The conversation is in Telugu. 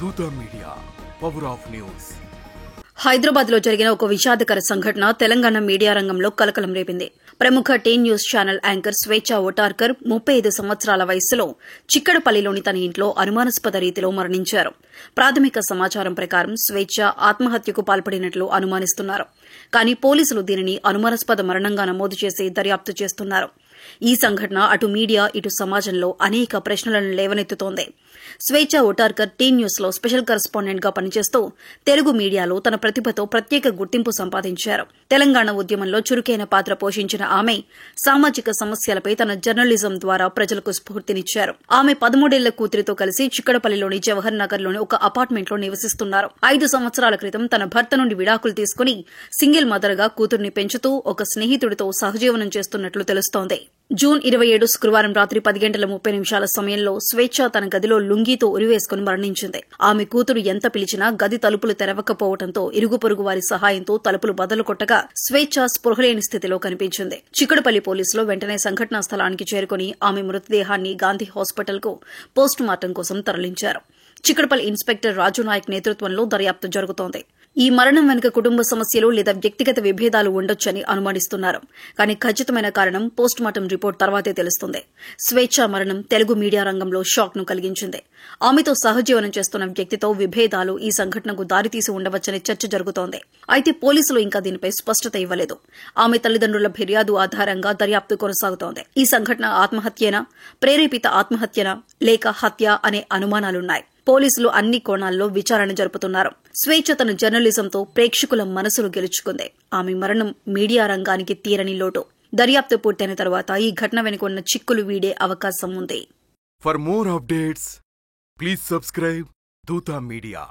దూత media, power of news. Hyderabad లో జరిగిన ఒక విషాదకర సంఘటన తెలంగాణ మీడియా రంగంలో కలకలం రేపింది. ప్రముఖ న్యూస్ ఛానల్ యాంకర్ స్వేచ్ఛ ఓటార్కర్ 35 సంవత్సరాల వయస్సులో చిక్కడపల్లిలోని తన ఇంట్లో అనుమానాస్పద రీతిలో మరణించారు. ప్రాథమిక సమాచారం ప్రకారం స్వేచ్ఛ ఆత్మహత్యకు పాల్పడినట్లు అనుమానిస్తున్నారు. కానీ పోలీసులు దీనిని అనుమానాస్పద మరణంగా నమోదు చేసి దర్యాప్తు చేస్తున్నారు. ఈ సంఘటన అటు మీడియా ఇటు సమాజంలో అనేక ప్రశ్నలను లేవనెత్తుతోంది. స్వేచ్ఛ ఓటార్కర్ న్యూస్ లో స్పెషల్ కరెస్పాండెంట్ గా పనిచేస్తూ తెలుగు మీడియాలో తన ప్రతిభతో ప్రత్యేక గుర్తింపు సంపాదించారు. తెలంగాణ ఉద్యమంలో చురుకైన పాత్ర పోషించిన ఆమె సామాజిక సమస్యలపై తన జర్నలిజం ద్వారా ప్రజలకు స్ఫూర్తినిచ్చారు. ఆమె 13 ఏళ్ల కూతురితో కలిసి చిక్కడపల్లిలోని జవహర్ నగర్ లోని ఒక అపార్ట్మెంట్ లో నివసిస్తున్నారు. 5 సంవత్సరాల క్రితం తన భర్త నుండి విడాకులు తీసుకుని సింగిల్ మదర్ గా కూతుర్ని పెంచుతూ ఒక స్నేహితుడితో సహజీవనం చేస్తున్నట్లు తెలుస్తోంది. జూన్ 27 శుక్రవారం రాత్రి 10:30 సమయంలో స్వేచ్ఛ తన గదిలో లుంగీతో ఉరివేసుకుని మరణించింది. ఆమె కూతురు ఎంత పిలిచినా గది తలుపులు తెరవకపోవడంతో ఇరుగు పొరుగు వారి సహాయంతో తలుపులు బదలు కొట్టగా స్వేచ్ఛ స్పృహలేని స్థితిలో కనిపించింది. చిక్కడపల్లి పోలీసులు వెంటనే సంఘటనా స్థలానికి చేరుకుని ఆమె మృతదేహాన్ని గాంధీ హాస్పిటల్ కు పోస్ట్ మార్టం కోసం తరలించారు. చిక్కడపల్లి ఇన్స్పెక్టర్ రాజు నాయక్ నేతృత్వంలో దర్యాప్తు జరుగుతోంది. ఈ మరణం వెనుక కుటుంబ సమస్యలు లేదా వ్యక్తిగత విభేదాలు ఉండొచ్చని అనుమానిస్తున్నారు. కానీ ఖచ్చితమైన కారణం పోస్ట్ మార్టం రిపోర్ట్ తర్వాతే తెలుస్తుంది. స్వేచ్ఛ మరణం తెలుగు మీడియా రంగంలో షాక్ ను కలిగించింది. ఆమెతో సహజీవనం చేస్తున్న వ్యక్తితో విభేదాలు ఈ సంఘటనకు దారితీసి ఉండవచ్చని చర్చ జరుగుతోంది. అయితే పోలీసులు ఇంకా దీనిపై స్పష్టత ఇవ్వలేదు. ఆమె తల్లిదండ్రుల ఫిర్యాదు ఆధారంగా దర్యాప్తు కొనసాగుతోంది. ఈ సంఘటన ఆత్మహత్యేనా, ప్రేరేపిత ఆత్మహత్యనా లేక హత్య అనే అనుమానాలున్నాయి. పోలీసులు అన్ని కోణాల్లో విచారణ జరుపుతున్నారు. స్వేచ్ఛ తన జర్నలిజంతో ప్రేక్షకుల మనసులు గెలుచుకుంది. ఆమె మరణం మీడియా రంగానికి తీరని లోటు. దర్యాప్తు పూర్తయిన తర్వాత ఈ ఘటన వెనుక ఉన్న చిక్కులు వీడే అవకాశం ఉంది. For more updates please subscribe దూత మీడియా.